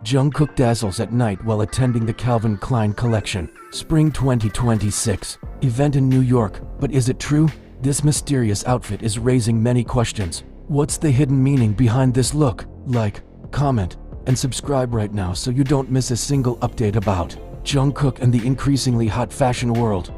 Jungkook dazzles at night while attending the Calvin Klein Collection Spring 2026 event in New York. But is it true? This mysterious outfit is raising many questions. What's the hidden meaning behind this look? Like, comment, and subscribe right now so you don't miss a single update about Jungkook and the increasingly hot fashion world.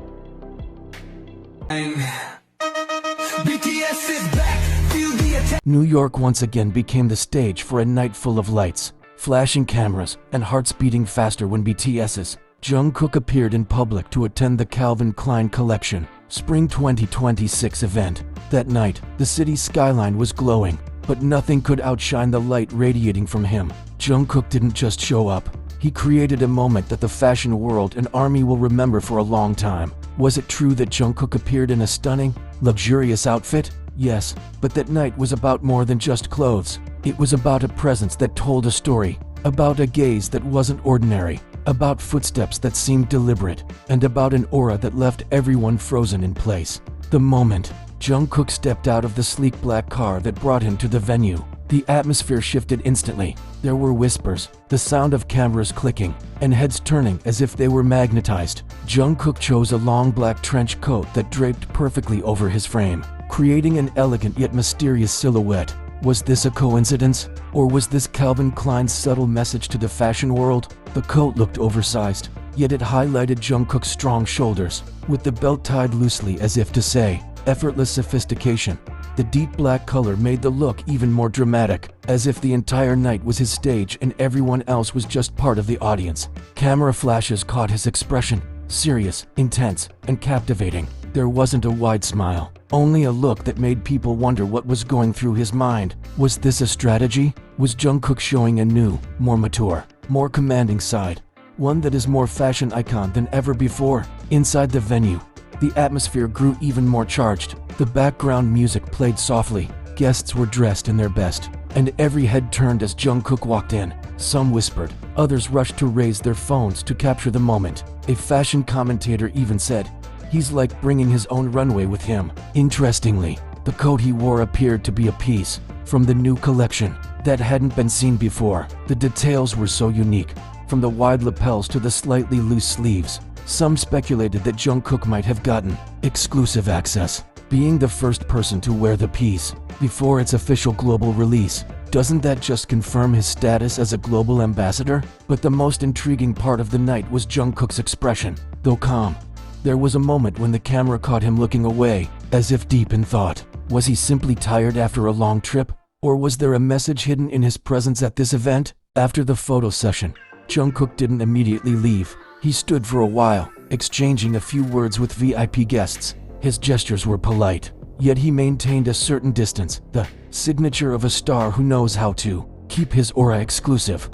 New York once again became the stage for a night full of lights, flashing cameras, and hearts beating faster when BTS's Jungkook appeared in public to attend the Calvin Klein Collection Spring 2026 event. That night, the city's skyline was glowing, but nothing could outshine the light radiating from him. Jungkook didn't just show up. He created a moment that the fashion world and ARMY will remember for a long time. Was it true that Jungkook appeared in a stunning, luxurious outfit? Yes, but that night was about more than just clothes. It was about a presence that told a story, about a gaze that wasn't ordinary, about footsteps that seemed deliberate, and about an aura that left everyone frozen in place. The moment Jungkook stepped out of the sleek black car that brought him to the venue, the atmosphere shifted instantly. There were whispers, the sound of cameras clicking, and heads turning as if they were magnetized. Jungkook chose a long black trench coat that draped perfectly over his frame, creating an elegant yet mysterious silhouette. Was this a coincidence? Or was this Calvin Klein's subtle message to the fashion world? The coat looked oversized, yet it highlighted Jungkook's strong shoulders, with the belt tied loosely as if to say, effortless sophistication. The deep black color made the look even more dramatic, as if the entire night was his stage and everyone else was just part of the audience. Camera flashes caught his expression, serious, intense, and captivating. There wasn't a wide smile, only a look that made people wonder what was going through his mind. Was this a strategy? Was Jungkook showing a new, more mature, more commanding side? One that is more fashion icon than ever before? Inside the venue, the atmosphere grew even more charged. The background music played softly, guests were dressed in their best, and every head turned as Jungkook walked in. Some whispered, others rushed to raise their phones to capture the moment. A fashion commentator even said, "He's like bringing his own runway with him." Interestingly, the coat he wore appeared to be a piece from the new collection that hadn't been seen before. The details were so unique, from the wide lapels to the slightly loose sleeves. Some speculated that Jungkook might have gotten exclusive access, being the first person to wear the piece before its official global release. Doesn't that just confirm his status as a global ambassador? But the most intriguing part of the night was Jungkook's expression. Though calm, there was a moment when the camera caught him looking away, as if deep in thought. Was he simply tired after a long trip? Or was there a message hidden in his presence at this event? After the photo session, Jungkook didn't immediately leave. He stood for a while, exchanging a few words with VIP guests. His gestures were polite, yet he maintained a certain distance, the signature of a star who knows how to keep his aura exclusive.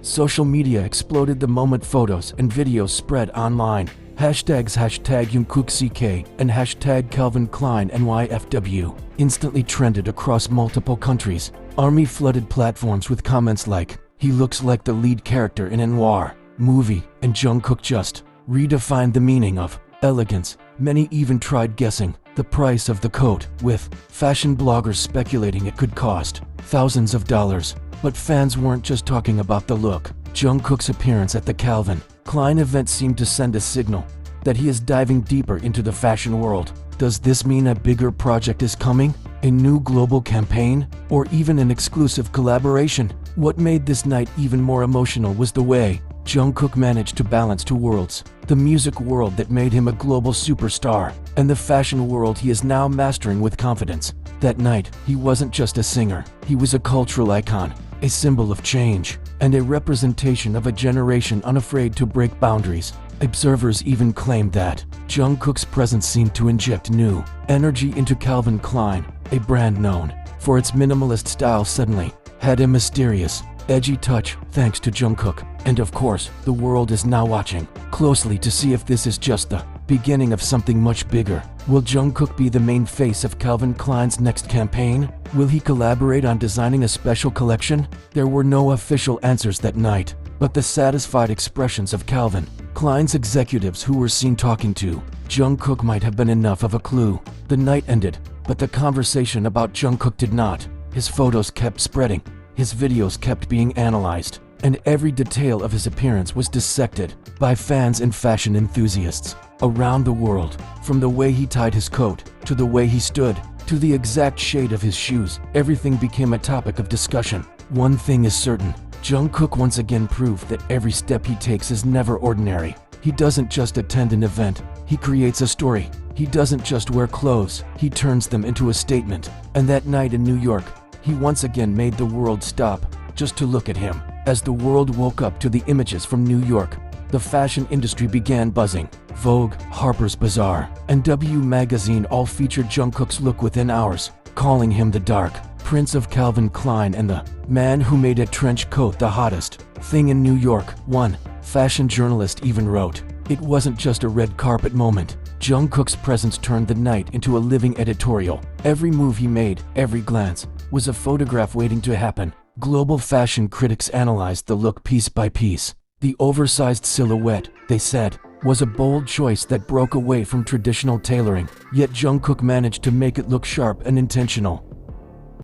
Social media exploded the moment. Photos and videos spread online. Hashtags #JunkookCK and #Calvin Klein NYFW instantly trended across multiple countries. ARMY flooded platforms with comments like, "He looks like the lead character in a noir movie," and "Jungkook just redefined the meaning of elegance." Many even tried guessing the price of the coat, with fashion bloggers speculating it could cost thousands of dollars. But fans weren't just talking about the look. Jungkook's appearance at the Calvin Klein event seemed to send a signal that he is diving deeper into the fashion world. Does this mean a bigger project is coming? A new global campaign? Or even an exclusive collaboration? What made this night even more emotional was the way Jungkook managed to balance two worlds: the music world that made him a global superstar, and the fashion world he is now mastering with confidence. That night, he wasn't just a singer, he was a cultural icon, a symbol of change, and a representation of a generation unafraid to break boundaries. Observers even claimed that Jungkook's presence seemed to inject new energy into Calvin Klein, a brand known for its minimalist style suddenly had a mysterious, edgy touch thanks to Jungkook. And of course, the world is now watching closely to see if this is just the beginning of something much bigger. Will Jungkook be the main face of Calvin Klein's next campaign? Will he collaborate on designing a special collection? There were no official answers that night, but the satisfied expressions of Calvin Klein's executives who were seen talking to Jungkook might have been enough of a clue. The night ended, but the conversation about Jungkook did not. His photos kept spreading, his videos kept being analyzed, and every detail of his appearance was dissected by fans and fashion enthusiasts around the world. From the way he tied his coat, to the way he stood, to the exact shade of his shoes, everything became a topic of discussion. One thing is certain, Jungkook once again proved that every step he takes is never ordinary. He doesn't just attend an event, he creates a story. He doesn't just wear clothes, he turns them into a statement. And that night in New York, he once again made the world stop just to look at him. As the world woke up to the images from New York, the fashion industry began buzzing. Vogue, Harper's Bazaar, and W Magazine all featured Jungkook's look within hours, calling him the Dark Prince of Calvin Klein and the man who made a trench coat the hottest thing in New York. One fashion journalist even wrote, "It wasn't just a red carpet moment. Jungkook's presence turned the night into a living editorial. Every move he made, every glance, was a photograph waiting to happen." Global fashion critics analyzed the look piece by piece. The oversized silhouette, they said, was a bold choice that broke away from traditional tailoring, yet Jungkook managed to make it look sharp and intentional.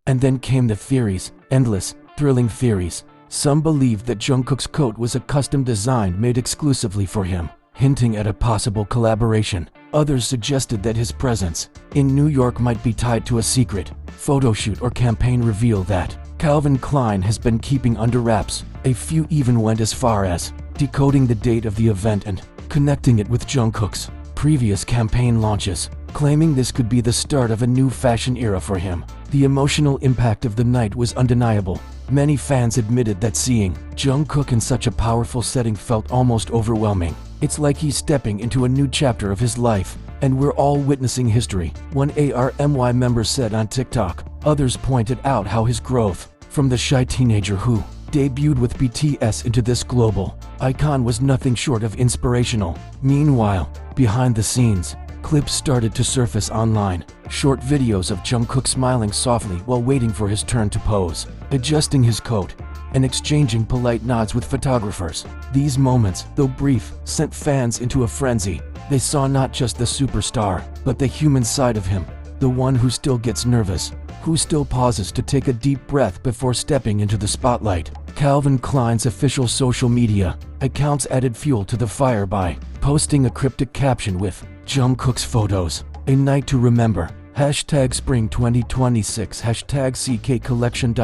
And then came the theories, endless, thrilling theories. Some believed that Jungkook's coat was a custom design made exclusively for him, hinting at a possible collaboration. Others suggested that his presence in New York might be tied to a secret photo shoot or campaign reveal that Calvin Klein has been keeping under wraps. A few even went as far as decoding the date of the event and connecting it with Jungkook's previous campaign launches, claiming this could be the start of a new fashion era for him. The emotional impact of the night was undeniable. Many fans admitted that seeing Jungkook in such a powerful setting felt almost overwhelming. It's like he's stepping into a new chapter of his life, and we're all witnessing history, one ARMY member said on TikTok. Others pointed out how his growth from the shy teenager who debuted with BTS into this global icon was nothing short of inspirational. Meanwhile, behind the scenes, clips started to surface online. Short videos of Jungkook smiling softly while waiting for his turn to pose, adjusting his coat, and exchanging polite nods with photographers. These moments, though brief, sent fans into a frenzy. They saw not just the superstar, but the human side of him, the one who still gets nervous, who still pauses to take a deep breath before stepping into the spotlight. Calvin Klein's official social media accounts added fuel to the fire by posting a cryptic caption with Jungkook's photos, "A night to remember." #Spring 2026 #CK Collection.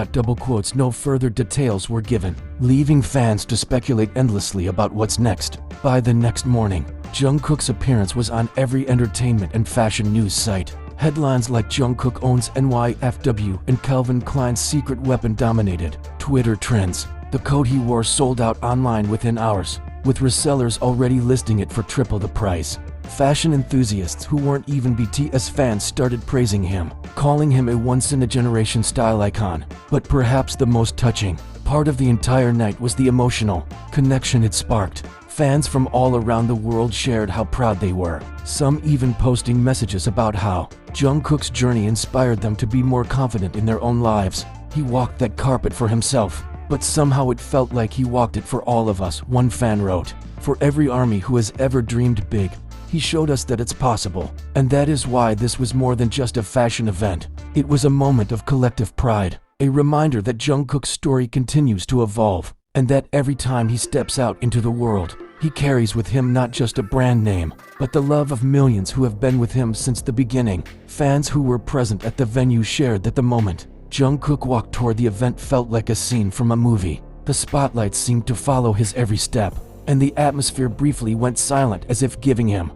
No further details were given, leaving fans to speculate endlessly about what's next. By the next morning, Jungkook's appearance was on every entertainment and fashion news site. Headlines like "Jungkook owns NYFW" and "Calvin Klein's secret weapon" dominated Twitter trends. The coat he wore sold out online within hours, with resellers already listing it for triple the price. Fashion enthusiasts who weren't even BTS fans started praising him, calling him a once-in-a-generation style icon. But perhaps the most touching part of the entire night was the emotional connection it sparked. Fans from all around the world shared how proud they were, some even posting messages about how Jungkook's journey inspired them to be more confident in their own lives. He walked that carpet for himself, but somehow it felt like he walked it for all of us, one fan wrote. For every army who has ever dreamed big, he showed us that it's possible. And that is why this was more than just a fashion event. It was a moment of collective pride, a reminder that Jungkook's story continues to evolve, and that every time he steps out into the world, he carries with him not just a brand name, but the love of millions who have been with him since the beginning. Fans who were present at the venue shared that the moment Jungkook walked toward the event felt like a scene from a movie. The spotlight seemed to follow his every step, and the atmosphere briefly went silent as if giving him